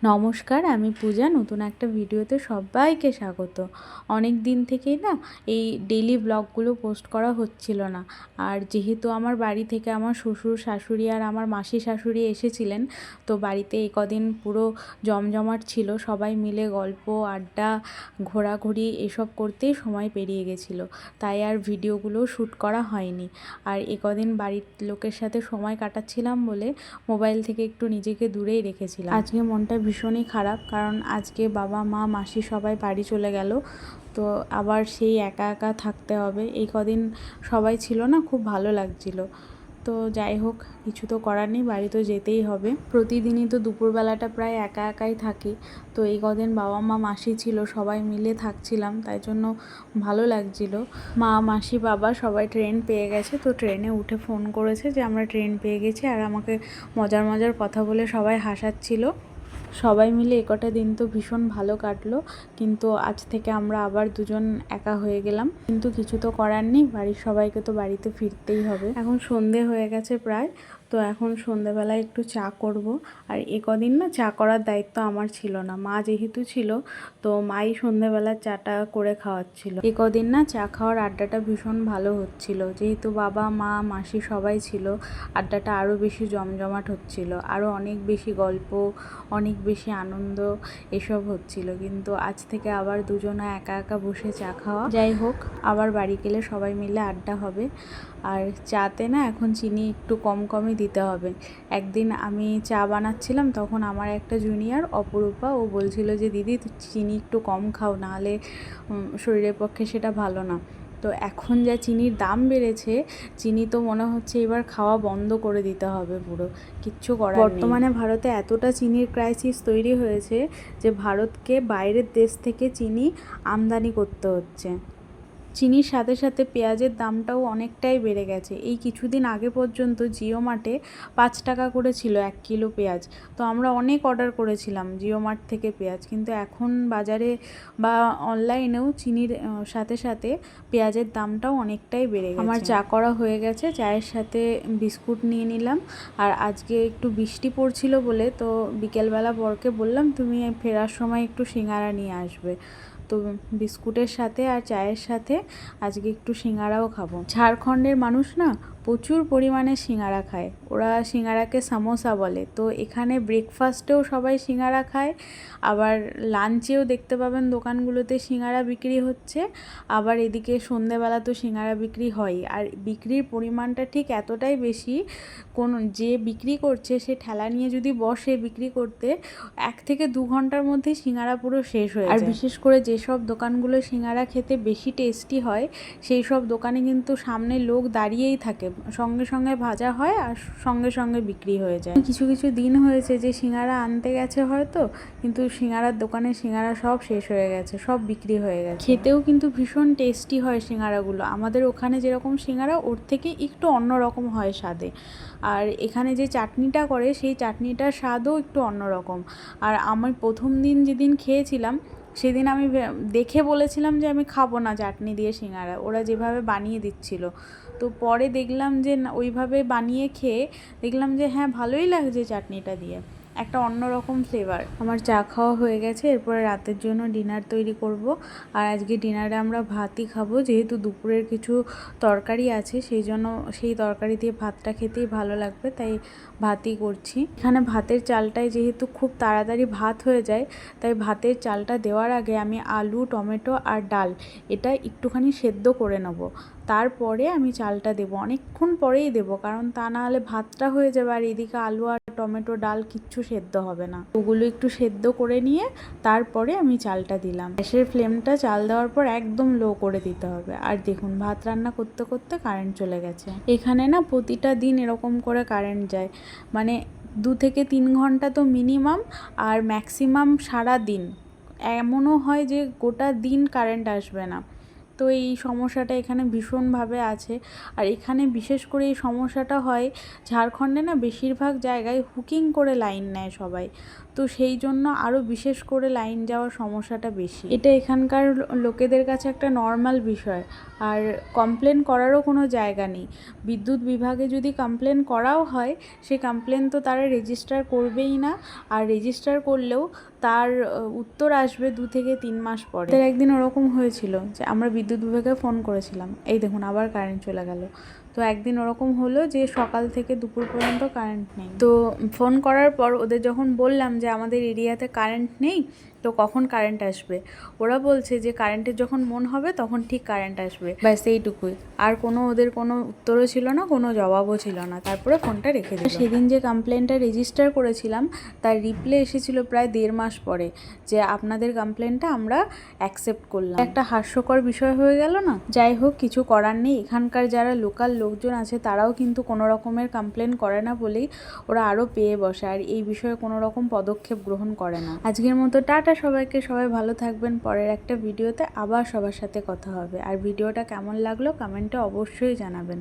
নমস্কার, আমি পূজা। নতুন একটা ভিডিওতে সবাইকে স্বাগত। অনেক দিন থেকেই না এই ডেইলি ব্লগগুলো পোস্ট করা হচ্ছিল না। আর যেহেতু আমার বাড়ি থেকে আমার শ্বশুর শাশুড়ি আর আমার মাসি শাশুড়ি এসেছিলেন, তো বাড়িতে এই কদিন পুরো জমজমাট ছিল। সবাই মিলে গল্প আড্ডা ঘোরাঘুরি এসব করতেই সময় পেরিয়ে গেছিলো, তাই আর ভিডিওগুলো শ্যুট করা হয়নি। আর এ কদিন বাড়ির লোকের সাথে সময় কাটাচ্ছিলাম বলে মোবাইল থেকে একটু নিজেকে দূরেই রেখেছিলাম। আজকে মনটা ভীষণই খারাপ, কারণ আজকে বাবা মা মাসি সবাই বাড়ি চলে গেল। তো আবার সেই একা একা থাকতে হবে। এই কদিন সবাই ছিল না, খুব ভালো লাগছিল। তো যাই হোক, কিছু তো করার নেই, বাড়ি তো যেতেই হবে। প্রতিদিনই তো দুপুরবেলাটা প্রায় একা একাই থাকি। তো এই কদিন বাবা মা মাসি ছিল, সবাই মিলে থাকছিলাম, তাই জন্য ভালো লাগছিল। মা মাসি বাবা সবাই ট্রেন পেয়ে গেছে, তো ট্রেনে উঠে ফোন করেছে যে আমরা ট্রেন পেয়ে গেছি, আর আমাকে মজার মজার কথা বলে সবাই হাসাচ্ছিল। সবাই মিলে একটা দিন তো ভীষণ ভালো কাটলো। কিন্তু আজ থেকে আমরা আবার দুজন একা হয়ে গেলাম, কিন্তু কিছু তো করার নেই, বাড়ির সবাইকে তো বাড়িতে ফিরতেই হবে। এখন সন্ধে হয়ে গেছে প্রায়, তো এখন সন্ধেবেলায় একটু চা করব। আর এ কদিন না চা করার দায়িত্ব আমার ছিল না, মা যেহেতু ছিল, তো মাই সন্ধেবেলা চাটা করে খাওয়াচ্ছিল। এ কদিন না চা খাওয়ার আড্ডাটা ভীষণ ভালো হচ্ছিল, যেহেতু বাবা মা মাসি সবাই ছিল, আড্ডাটা আরও বেশি জমজমাট হচ্ছিল, আরও অনেক বেশি গল্প, অনেক বেশি আনন্দ এসব হচ্ছিল। কিন্তু আজ থেকে আবার দুজনে একা একা বসে চা খাওয়া। যাই হোক, আবার বাড়ি গেলে সবাই মিলে আড্ডা হবে। আর চাতে না এখন চিনি একটু কম কমই দিতে হবে। একদিন আমি চা বানাচ্ছিলাম, তখন আমার একটা জুনিয়র অপরূপা, ও বলছিল যে দিদি চিনি একটু কম খাও, নাহলে শরীরের পক্ষে সেটা ভালো না। তো এখন যা চিনির দাম বেড়েছে, চিনি তো মনে হচ্ছে এবার খাওয়া বন্ধ করে দিতে হবে পুরো, কিচ্ছু করার নেই। বর্তমানে ভারতে এতটা চিনির ক্রাইসিস তৈরি হয়েছে যে ভারতকে বাইরের দেশ থেকে চিনি আমদানি করতে হচ্ছে। চিনির সাথে সাথে পেঁয়াজের দামটাও অনেকটাই বেড়ে গেছে। এই কিছুদিন আগে পর্যন্ত জিও মার্টে 5 টাকা করে ছিল 1 কিলো পেঁয়াজ। তো আমরা অনেক অর্ডার করেছিলাম জিও মার্ট থেকে পেঁয়াজ, কিন্তু এখন বাজারে বা অনলাইনেও চিনির সাথে সাথে পেঁয়াজের দামটাও অনেকটাই বেড়ে গেছে। আমার চা করা হয়ে গেছে, চায়ের সাথে বিস্কুট নিয়ে নিলাম। আর আজকে একটু বৃষ্টি পড়ছিল বলে তো বিকেলবেলা বরকে বললাম তুমি ফেরার সময় একটু সিঙ্গারা নিয়ে আসবে। তো বিস্কুটের সাথে আর চায়ের সাথে আজকে একটু সিঙ্গারাও খাবো। ঝাড়খণ্ডের মানুষ না প্রচুর পরিমাণে সিঙ্গারা খায়, ওরা সিঙ্গারাকে সামোসা বলে। তো এখানে ব্রেকফাস্টেও সবাই সিঙ্গারা খায়, আবার লাঞ্চেও দেখতে পাবেন দোকানগুলোতে সিঙ্গারা বিক্রি হচ্ছে, আবার এদিকে সন্ধেবেলা তো সিঙ্গারা বিক্রি হয়। আর বিক্রির পরিমাণটা ঠিক এতটাই বেশি, যে বিক্রি করছে সে ঠেলা নিয়ে যদি বসে বিক্রি করতে, 1 থেকে 2 ঘন্টার মধ্যে সিঙ্গারা পুরো শেষ হয়ে যায়। আর বিশেষ করে যেসব দোকানগুলো সিঙ্গারা খেতে বেশি টেস্টি হয়, সেই সব দোকানে কিন্তু সামনে লোক দাঁড়িয়েই থাকে, সঙ্গে সঙ্গে ভাজা হয় আর সঙ্গে সঙ্গে বিক্রি হয়ে যায়। কিছু কিছু দিন হয়েছে যে সিঙ্গারা আনতে গেছে হয়তো, কিন্তু সিঙ্গারার দোকানে সিঙ্গারা সব শেষ হয়ে গেছে, সব বিক্রি হয়ে গেছে। খেতেও কিন্তু ভীষণ টেস্টি হয় সিঙ্গারাগুলো, আমাদের ওখানে যেরকম সিঙ্গারা ওর থেকে একটু অন্যরকম হয় স্বাদে। আর এখানে যে চাটনিটা করে সেই চাটনিটার স্বাদও একটু অন্যরকম। আর আমি প্রথম দিন যেদিন খেয়েছিলাম, সেদিন আমি দেখে বলেছিলাম যে আমি খাবো না চাটনি দিয়ে সিঙ্গারা, ওরা যেভাবে বানিয়ে দিচ্ছিল। তো পরে দেখলাম যে ওইভাবে বানিয়ে খেয়ে দেখলাম যে হ্যাঁ, ভালোই লাগছে চাটনিটা দিয়ে, একটা অন্যরকম ফ্লেভার। আমার চা খাওয়া হয়ে গেছে, এরপরে রাতের জন্য ডিনার তৈরি করব। আর আজকে ডিনারে আমরা ভাতই খাবো, যেহেতু দুপুরের কিছু তরকারি আছে, সেই জন্য সেই তরকারি দিয়ে ভাতটা খেতেই ভালো লাগবে, তাই ভাতই করছি। এখানে ভাতের চালটাই যেহেতু খুব তাড়াতাড়ি ভাত হয়ে যায়, তাই ভাতের চালটা দেওয়ার আগে আমি আলু টমেটো আর ডাল এটা একটুখানি সেদ্ধ করে নেব, তারপরে আমি চালটা দেবো। অনেকক্ষণ পরেই দেবো, কারণ তা না হলে ভাতটা হয়ে যাবে আর এদিকে আলু আর টমেটো ডাল কিচ্ছু সেদ্ধ হবে না। ওগুলো একটু সেদ্ধ করে নিয়ে তারপরে আমি চালটা দিলাম। গ্যাসের ফ্লেমটা চাল দেওয়ার পর একদম লো করে দিতে হবে। আর দেখুন, ভাত রান্না করতে করতে কারেন্ট চলে গেছে। এখানে না প্রতিটা দিন এরকম করে কারেন্ট যায়, মানে 2 থেকে 3 ঘন্টা তো মিনিমাম, আর ম্যাক্সিমাম সারা দিন। এমনও হয় যে গোটা দিন কারেন্ট আসবে না। তো এই সমস্যাটা এখানে ভীষণভাবে আছে। আর এখানে বিশেষ করে এই সমস্যাটা হয় ঝাড়খণ্ডে না বেশিরভাগ জায়গায় হুকিং করে লাইন নেয় সবাই। তো তো সেই জন্য আরও বিশেষ করে লাইন যাওয়ার সমস্যাটা বেশি। এটা এখানকার লোকেদের কাছে একটা নর্মাল বিষয়, আর কমপ্লেন করারও কোনো জায়গা নেই। বিদ্যুৎ বিভাগে যদি কমপ্লেন করাও হয়, সে কমপ্লেন তো তারা রেজিস্টার করবেই না, আর রেজিস্টার করলেও তার উত্তর আসবে 2 থেকে 3 মাস পরে। একদিন ওরকম হয়েছিল যে আমরা বিদ্যুৎ বিভাগে ফোন করেছিলাম, এই দেখুন আবার কারেন্ট চলে গেল। তো একদিন ওরকম হলো যে সকাল থেকে দুপুর পর্যন্ত কারেন্ট নেই। তো ফোন করার পর ওদের যখন বললাম যে আমাদের এরিয়াতে কারেন্ট নেই, তো কখন কারেন্ট আসবে, ওরা বলছে যে কারেন্টের যখন মন হবে তখন ঠিক কারেন্ট আসবে, ব্যাস এইটুকুই। আর ওদের কোনো উত্তরও ছিল না, কোনো জবাবও ছিল না। তারপরে ফোনটা রেখে দিল। সেদিন যে কমপ্লেনটা রেজিস্টার করেছিলাম তার রিপ্লে এসেছিল প্রায় 1.5 মাস পরে, যে আপনাদের কমপ্লেনটা আমরা অ্যাকসেপ্ট করলাম। একটা হাস্যকর বিষয় হয়ে গেল না? যাই হোক, কিছু করার নেই। এখানকার যারা লোকাল লোকজন আছে তারাও কিন্তু কোনো রকমের কমপ্লেন করে না বলেই ওরা আরও পেয়ে বসে, আর এই বিষয়ে কোনো রকম পদক্ষেপ গ্রহণ করে না। আজকের মতো টাটা সবাইকে, সবাই ভালো থাকবেন। পরের একটা ভিডিওতে আবার সবার সাথে কথা হবে। আর ভিডিওটা কেমন লাগলো কমেন্টে অবশ্যই জানাবেন।